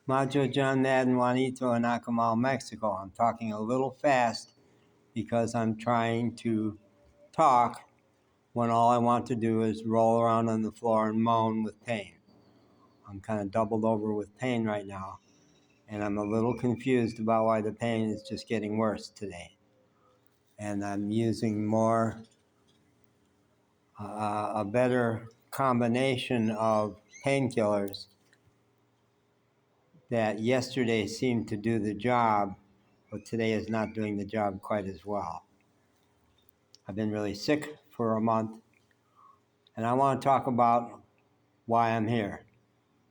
Macho John Madden Juanito in Akumal, Mexico. I'm talking a little fast because I'm trying to talk when all I want to do is roll around on the floor and moan with pain. I'm kind of doubled over with pain right now, and I'm a little confused about why the pain is just getting worse today. And I'm using more, a better combination of painkillers that yesterday seemed to do the job, but today is not doing the job quite as well. I've been really sick for a month, and I want to talk about why I'm here.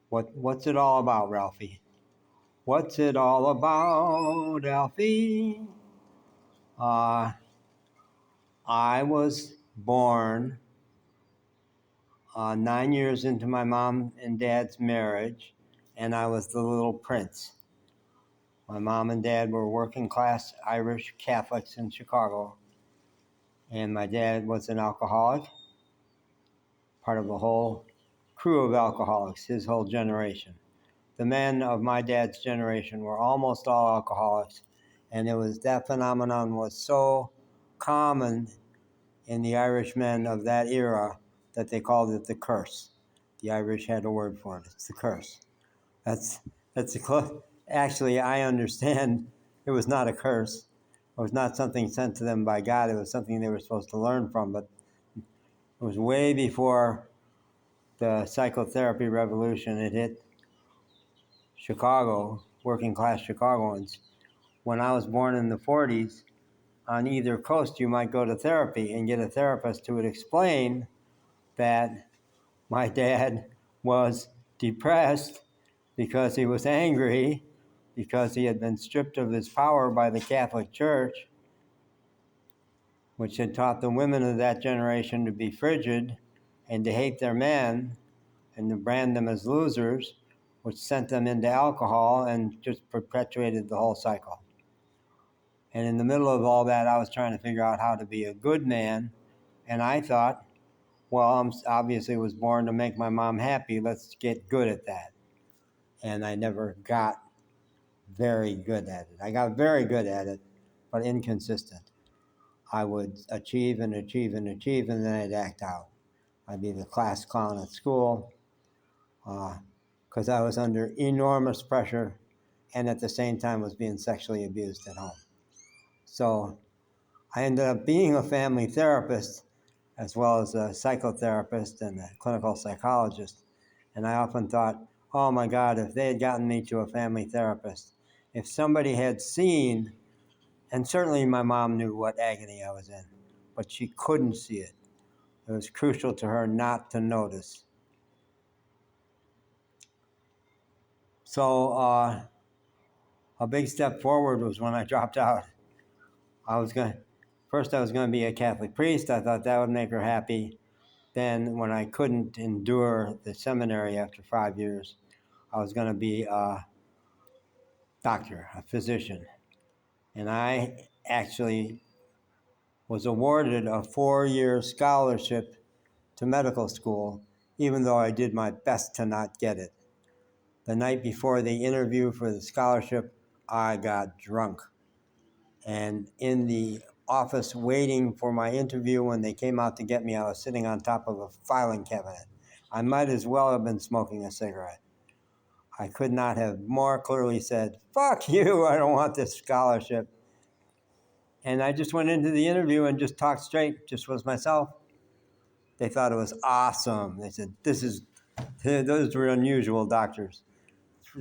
What's it all about, Ralphie? What's it all about, Alfie? I was born 9 years into my mom and dad's marriage, and I was the little prince. My mom and dad were working class Irish Catholics in Chicago, and my dad was an alcoholic, part of a whole crew of alcoholics, his whole generation. The men of my dad's generation were almost all alcoholics, and that phenomenon was so common in the Irish men of that era that they called it the curse. The Irish had a word for it. It's the curse. Actually, I understand it was not a curse. It was not something sent to them by God. It was something they were supposed to learn from. But it was way before the psychotherapy revolution. It hit Chicago, working class Chicagoans. When I was born in the 40s, on either coast, you might go to therapy and get a therapist who would explain that my dad was depressed because he was angry, because he had been stripped of his power by the Catholic Church, which had taught the women of that generation to be frigid and to hate their men and to brand them as losers, which sent them into alcohol and just perpetuated the whole cycle. And in the middle of all that, I was trying to figure out how to be a good man. And I thought, well, I obviously was born to make my mom happy. Let's get good at that. And I never got very good at it. I got very good at it, but inconsistent. I would achieve and achieve and achieve, and then I'd act out. I'd be the class clown at school because I was under enormous pressure and at the same time was being sexually abused at home. So I ended up being a family therapist as well as a psychotherapist and a clinical psychologist. And I often thought, oh my God, if they had gotten me to a family therapist, if somebody had seen, and certainly my mom knew what agony I was in, but she couldn't see it. It was crucial to her not to notice. So a big step forward was when I dropped out. First I was going to be a Catholic priest. I thought that would make her happy. Then when I couldn't endure the seminary after 5 years, I was going to be a doctor, a physician. And I actually was awarded a 4-year scholarship to medical school, even though I did my best to not get it. The night before the interview for the scholarship, I got drunk. And in the office waiting for my interview, when they came out to get me, I was sitting on top of a filing cabinet. I might as well have been smoking a cigarette. I could not have more clearly said, fuck you, I don't want this scholarship. And I just went into the interview and just talked straight, just was myself. They thought it was awesome. They said, those were unusual doctors.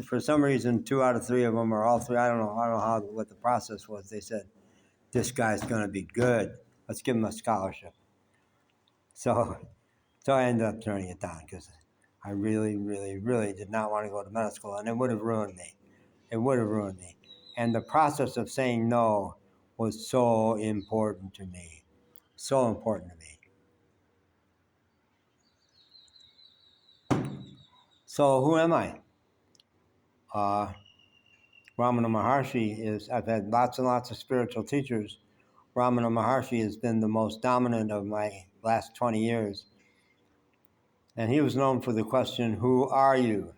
For some reason, 2 out of 3 of them, or all 3, I don't know what the process was. They said, this guy's going to be good. Let's give him a scholarship. So I ended up turning it down because I really, really, really did not want to go to medical school, and it would have ruined me. It would have ruined me. And the process of saying no was so important to me. So important to me. So who am I? Ramana Maharshi I've had lots and lots of spiritual teachers. Ramana Maharshi has been the most dominant of my last 20 years. And he was known for the question, who are you?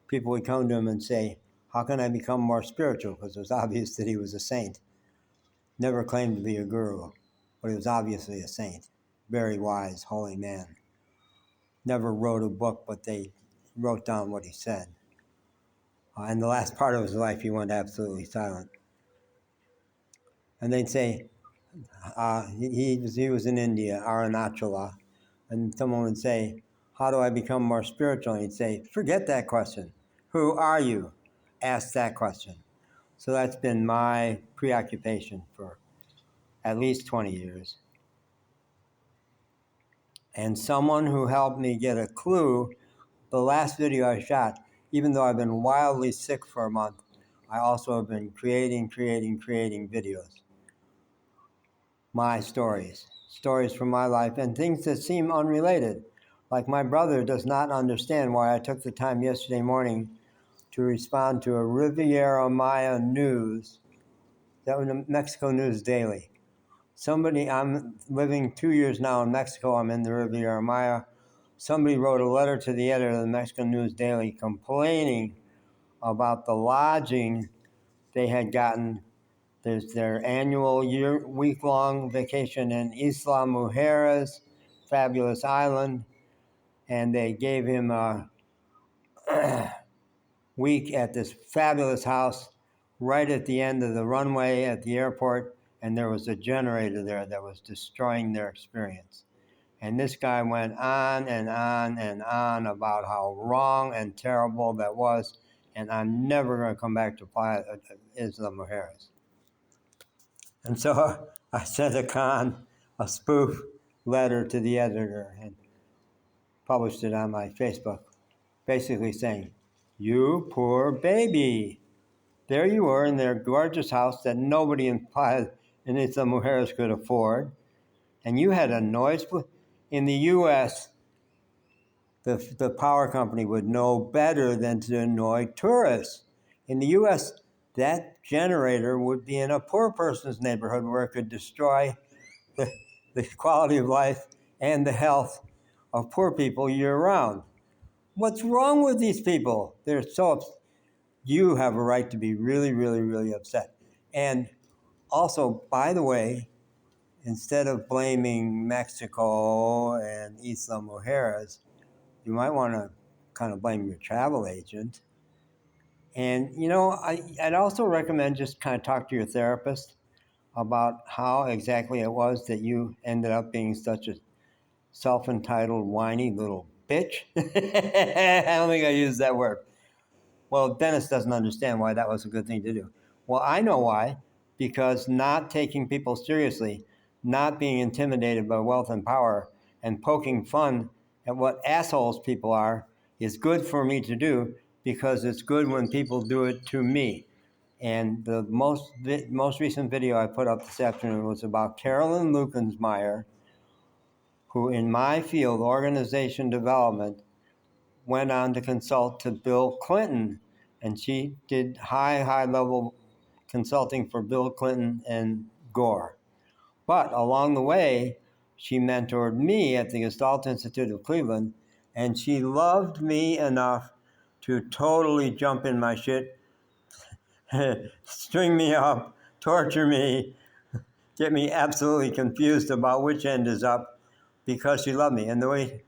People would come to him and say, How can I become more spiritual? Because it was obvious that he was a saint. Never claimed to be a guru, but he was obviously a saint. Very wise, holy man. Never wrote a book, but they wrote down what he said. In the last part of his life, he went absolutely silent. And they'd say, he was in India, Arunachala, and someone would say, how do I become more spiritual? And he'd say, forget that question. Who are you? Ask that question. So that's been my preoccupation for at least 20 years. And someone who helped me get a clue, the last video I shot, even though I've been wildly sick for a month, I also have been creating videos. My stories from my life, and things that seem unrelated. Like my brother does not understand why I took the time yesterday morning to respond to a Riviera Maya news, that was the Mexico News Daily. I'm living 2 years now in Mexico, I'm in the Riviera Maya. Somebody wrote a letter to the editor of the Mexico News Daily complaining about the lodging they had gotten. There's their annual week-long vacation in Isla Mujeres, fabulous island, and they gave him a week at this fabulous house right at the end of the runway at the airport, and there was a generator there that was destroying their experience. And this guy went on and on and on about how wrong and terrible that was, and I'm never going to come back to Isla Mujeres. And so I sent a spoof letter to the editor and published it on my Facebook, basically saying, you poor baby. There you were in their gorgeous house that nobody in Isla Mujeres could afford. And you had a noise. In the U.S., the power company would know better than to annoy tourists. In the U.S., that generator would be in a poor person's neighborhood where it could destroy the quality of life and the health of poor people year-round. What's wrong with these people? They're so upset. You have a right to be really, really, really upset. And also, by the way, instead of blaming Mexico and Isla Mujeres, you might want to kind of blame your travel agent. And, I'd also recommend just kind of talk to your therapist about how exactly it was that you ended up being such a self-entitled, whiny little bitch. I don't think I used that word. Well, Dennis doesn't understand why that was a good thing to do. Well, I know why. Because not taking people seriously, not being intimidated by wealth and power, and poking fun at what assholes people are is good for me to do, because it's good when people do it to me. And the most recent video I put up this afternoon was about Carolyn Lukensmeyer, who in my field, organization development, went on to consult to Bill Clinton. And she did high level consulting for Bill Clinton and Gore. But along the way, she mentored me at the Gestalt Institute of Cleveland, and she loved me enough to totally jump in my shit, string me up, torture me, get me absolutely confused about which end is up, because she loved me. And the way